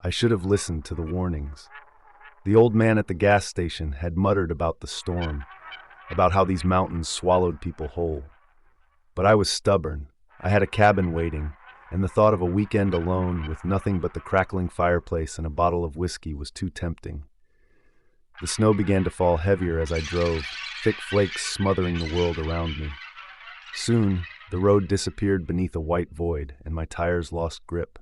I should have listened to the warnings. The old man at the gas station had muttered about the storm, about how these mountains swallowed people whole. But I was stubborn. I had a cabin waiting, and the thought of a weekend alone with nothing but the crackling fireplace and a bottle of whiskey was too tempting. The snow began to fall heavier as I drove, thick flakes smothering the world around me. Soon, the road disappeared beneath a white void, and my tires lost grip.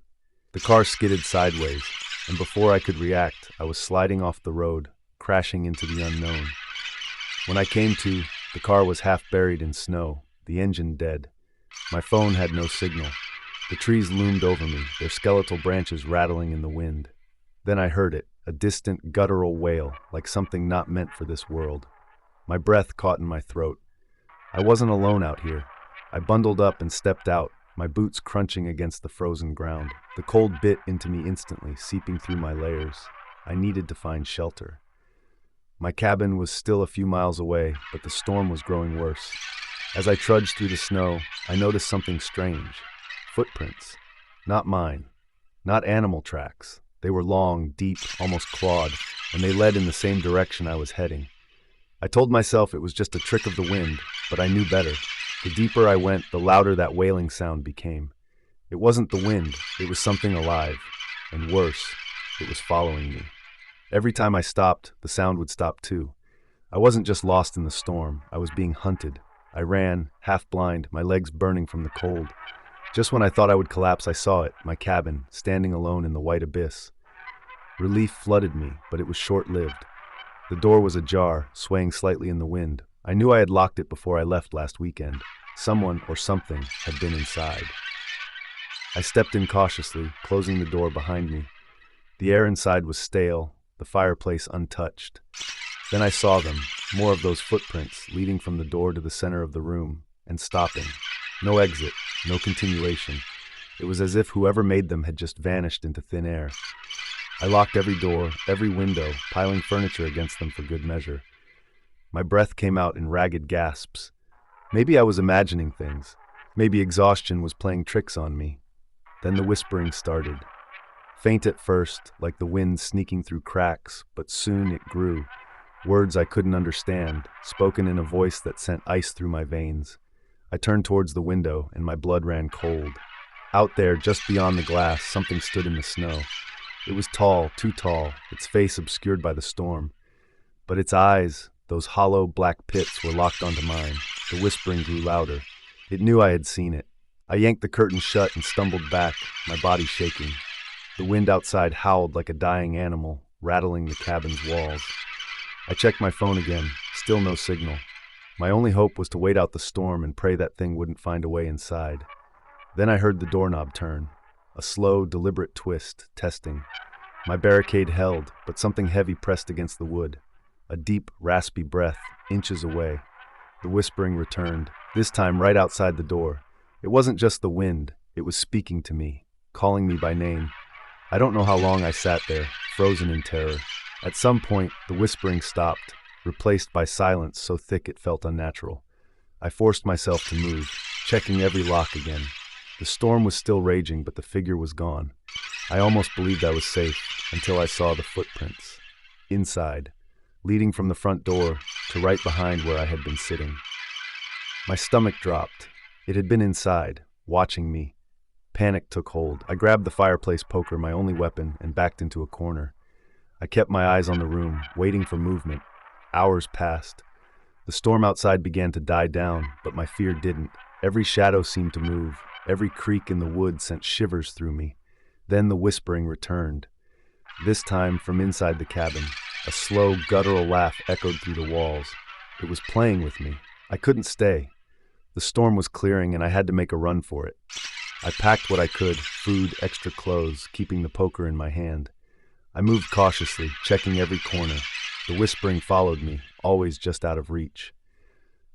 The car skidded sideways, and before I could react, I was sliding off the road, crashing into the unknown. When I came to, the car was half buried in snow, the engine dead. My phone had no signal. The trees loomed over me, their skeletal branches rattling in the wind. Then I heard it, a distant guttural wail, like something not meant for this world. My breath caught in my throat. I wasn't alone out here. I bundled up and stepped out, my boots crunching against the frozen ground. The cold bit into me instantly, seeping through my layers. I needed to find shelter. My cabin was still a few miles away, but the storm was growing worse. As I trudged through the snow, I noticed something strange. Footprints. Not mine. Not animal tracks. They were long, deep, almost clawed, and they led in the same direction I was heading. I told myself it was just a trick of the wind, but I knew better. The deeper I went, the louder that wailing sound became. It wasn't the wind, it was something alive. And worse, it was following me. Every time I stopped, the sound would stop too. I wasn't just lost in the storm, I was being hunted. I ran, half blind, my legs burning from the cold. Just when I thought I would collapse, I saw it, my cabin, standing alone in the white abyss. Relief flooded me, but it was short-lived. The door was ajar, swaying slightly in the wind. I knew I had locked it before I left last weekend. Someone or something had been inside. I stepped in cautiously, closing the door behind me. The air inside was stale, the fireplace untouched. Then I saw them, more of those footprints, leading from the door to the center of the room, and stopping. No exit, no continuation. It was as if whoever made them had just vanished into thin air. I locked every door, every window, piling furniture against them for good measure. My breath came out in ragged gasps. Maybe I was imagining things. Maybe exhaustion was playing tricks on me. Then the whispering started. Faint at first, like the wind sneaking through cracks, but soon it grew. Words I couldn't understand, spoken in a voice that sent ice through my veins. I turned towards the window, and my blood ran cold. Out there, just beyond the glass, something stood in the snow. It was tall, too tall, its face obscured by the storm. But its eyes, those hollow black pits, were locked onto mine. The whispering grew louder. It knew I had seen it. I yanked the curtain shut and stumbled back, my body shaking. The wind outside howled like a dying animal, rattling the cabin's walls. I checked my phone again, still no signal. My only hope was to wait out the storm and pray that thing wouldn't find a way inside. Then I heard the doorknob turn. A slow, deliberate twist, testing. My barricade held, but something heavy pressed against the wood. A deep, raspy breath, inches away. The whispering returned, this time right outside the door. It wasn't just the wind, it was speaking to me, calling me by name. I don't know how long I sat there, frozen in terror. At some point, the whispering stopped, replaced by silence so thick it felt unnatural. I forced myself to move, checking every lock again. The storm was still raging, but the figure was gone. I almost believed I was safe, until I saw the footprints. Inside, leading from the front door to right behind where I had been sitting. My stomach dropped. It had been inside, watching me. Panic took hold. I grabbed the fireplace poker, my only weapon, and backed into a corner. I kept my eyes on the room, waiting for movement. Hours passed. The storm outside began to die down, but my fear didn't. Every shadow seemed to move. Every creak in the wood sent shivers through me. Then the whispering returned. This time from inside the cabin. A slow, guttural laugh echoed through the walls. It was playing with me. I couldn't stay. The storm was clearing, and I had to make a run for it. I packed what I could, food, extra clothes, keeping the poker in my hand. I moved cautiously, checking every corner. The whispering followed me, always just out of reach.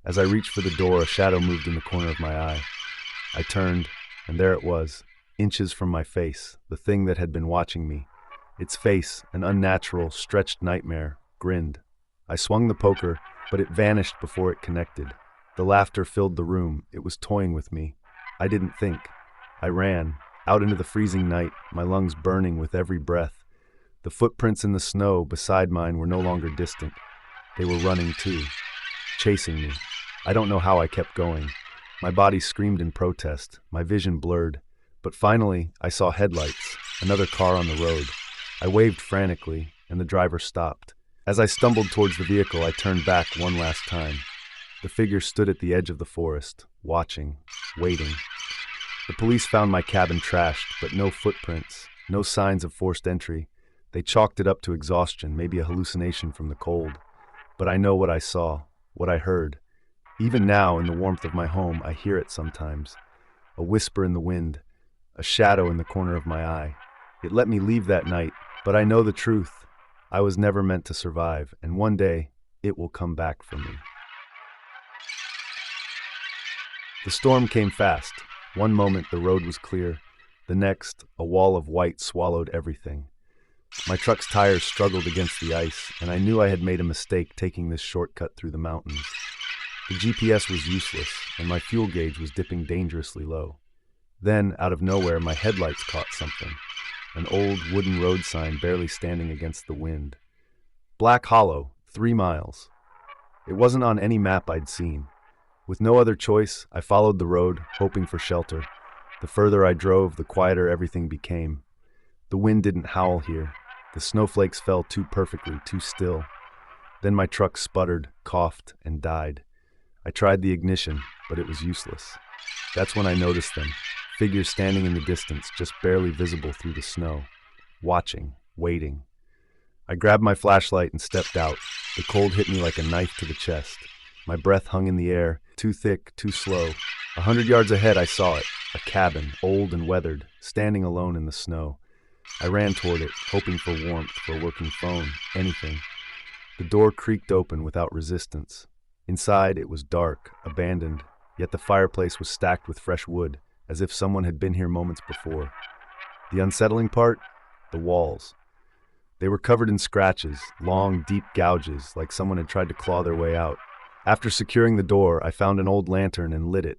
As I reached for the door, a shadow moved in the corner of my eye. I turned, and there it was, inches from my face, the thing that had been watching me. Its face, an unnatural, stretched nightmare, grinned. I swung the poker, but it vanished before it connected. The laughter filled the room. It was toying with me. I didn't think. I ran. out into the freezing night, my lungs burning with every breath. The footprints in the snow beside mine were no longer distant. They were running too, chasing me. I don't know how I kept going. My body screamed in protest, my vision blurred. But finally, I saw headlights, another car on the road. I waved frantically, and the driver stopped. As I stumbled towards the vehicle, I turned back one last time. The figure stood at the edge of the forest, watching, waiting. The police found my cabin trashed, but no footprints, no signs of forced entry. They chalked it up to exhaustion, maybe a hallucination from the cold. But I know what I saw, what I heard. Even now, in the warmth of my home, I hear it sometimes. A whisper in the wind, a shadow in the corner of my eye. It let me leave that night, but I know the truth. I was never meant to survive, and one day, it will come back for me. The storm came fast. One moment, the road was clear. The next, a wall of white swallowed everything. My truck's tires struggled against the ice, and I knew I had made a mistake taking this shortcut through the mountains. The GPS was useless, and my fuel gauge was dipping dangerously low. Then, out of nowhere, my headlights caught something. An old wooden road sign barely standing against the wind. Black Hollow, 3 miles. It wasn't on any map I'd seen. With no other choice, I followed the road, hoping for shelter. The further I drove, the quieter everything became. The wind didn't howl here. The snowflakes fell too perfectly, too still. Then my truck sputtered, coughed, and died. I tried the ignition, but it was useless. That's when I noticed them, figures standing in the distance, just barely visible through the snow, watching, waiting. I grabbed my flashlight and stepped out. The cold hit me like a knife to the chest. My breath hung in the air, too thick, too slow. 100 yards ahead, I saw it, a cabin, old and weathered, standing alone in the snow. I ran toward it, hoping for warmth, for a working phone, anything. The door creaked open without resistance. Inside, it was dark, abandoned, yet the fireplace was stacked with fresh wood, as if someone had been here moments before. The unsettling part? The walls. They were covered in scratches, long, deep gouges, like someone had tried to claw their way out. After securing the door, I found an old lantern and lit it.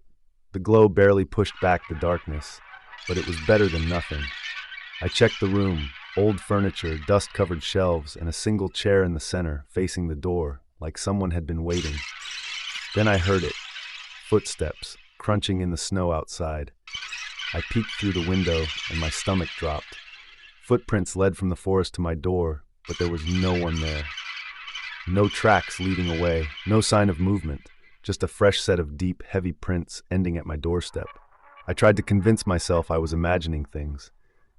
The glow barely pushed back the darkness, but it was better than nothing. I checked the room, old furniture, dust-covered shelves, and a single chair in the center, facing the door, like someone had been waiting. Then I heard it, footsteps, crunching in the snow outside. I peeked through the window, and my stomach dropped. Footprints led from the forest to my door, but there was no one there. No tracks leading away, no sign of movement, just a fresh set of deep, heavy prints ending at my doorstep. I tried to convince myself I was imagining things.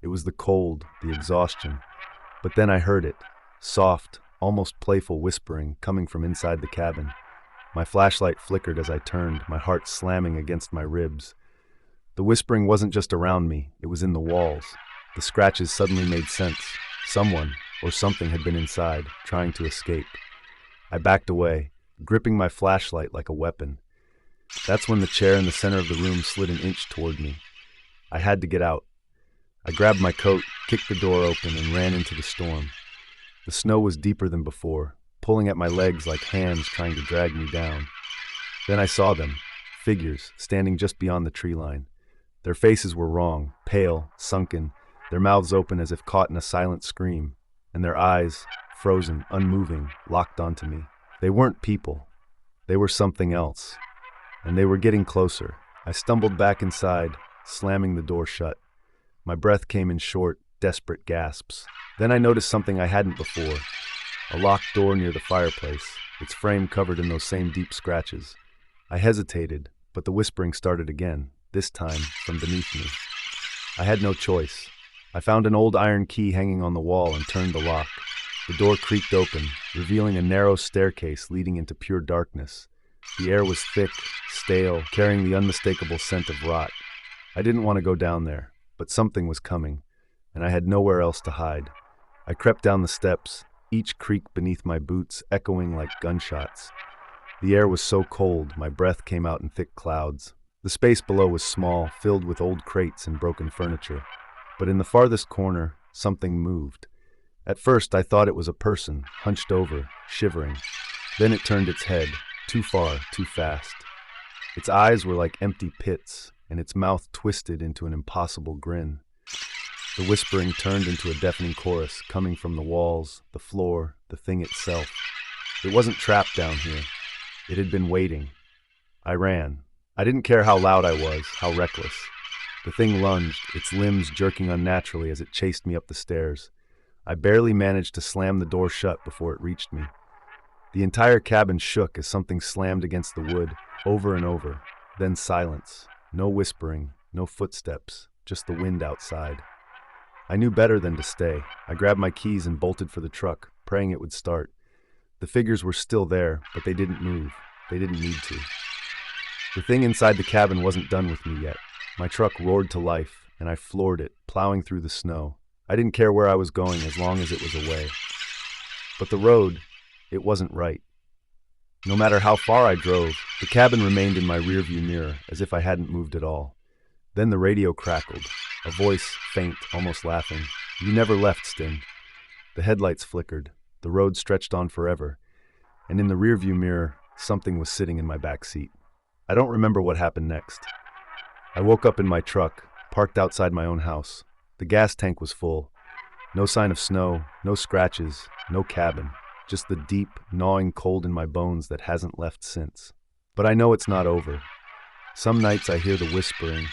It was the cold, the exhaustion. But then I heard it, soft, almost playful whispering coming from inside the cabin. My flashlight flickered as I turned, my heart slamming against my ribs. The whispering wasn't just around me, it was in the walls. The scratches suddenly made sense. Someone, or something, had been inside, trying to escape. I backed away, gripping my flashlight like a weapon. That's when the chair in the center of the room slid an inch toward me. I had to get out. I grabbed my coat, kicked the door open, and ran into the storm. The snow was deeper than before, pulling at my legs like hands trying to drag me down. Then I saw them, figures, standing just beyond the tree line. Their faces were wrong, pale, sunken, their mouths open as if caught in a silent scream, and their eyes, frozen, unmoving, locked onto me. They weren't people. They were something else. And they were getting closer. I stumbled back inside, slamming the door shut. My breath came in short, desperate gasps. Then I noticed something I hadn't before. A locked door near the fireplace, its frame covered in those same deep scratches. I hesitated, but the whispering started again, this time from beneath me. I had no choice. I found an old iron key hanging on the wall and turned the lock. The door creaked open, revealing a narrow staircase leading into pure darkness. The air was thick, stale, carrying the unmistakable scent of rot. I didn't want to go down there, but something was coming, and I had nowhere else to hide. I crept down the steps, each creak beneath my boots echoing like gunshots. The air was so cold, my breath came out in thick clouds. The space below was small, filled with old crates and broken furniture. But in the farthest corner, something moved. At first, I thought it was a person, hunched over, shivering. Then it turned its head, too far, too fast. Its eyes were like empty pits, and its mouth twisted into an impossible grin. The whispering turned into a deafening chorus, coming from the walls, the floor, the thing itself. It wasn't trapped down here. It had been waiting. I ran. I didn't care how loud I was, how reckless. The thing lunged, its limbs jerking unnaturally as it chased me up the stairs. I barely managed to slam the door shut before it reached me. The entire cabin shook as something slammed against the wood, over and over. Then silence. No whispering, no footsteps, just the wind outside. I knew better than to stay. I grabbed my keys and bolted for the truck, praying it would start. The figures were still there, but they didn't move. They didn't need to. The thing inside the cabin wasn't done with me yet. My truck roared to life, and I floored it, plowing through the snow. I didn't care where I was going as long as it was away. But the road, it wasn't right. No matter how far I drove, the cabin remained in my rearview mirror, as if I hadn't moved at all. Then the radio crackled, a voice, faint, almost laughing. "You never left, Stin." The headlights flickered, the road stretched on forever, and in the rearview mirror, something was sitting in my back seat. I don't remember what happened next. I woke up in my truck, parked outside my own house. The gas tank was full. No sign of snow, no scratches, no cabin. Just the deep, gnawing cold in my bones that hasn't left since. But I know it's not over. Some nights I hear the whispering,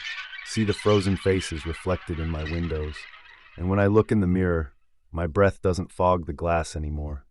see the frozen faces reflected in my windows, and when I look in the mirror, my breath doesn't fog the glass anymore.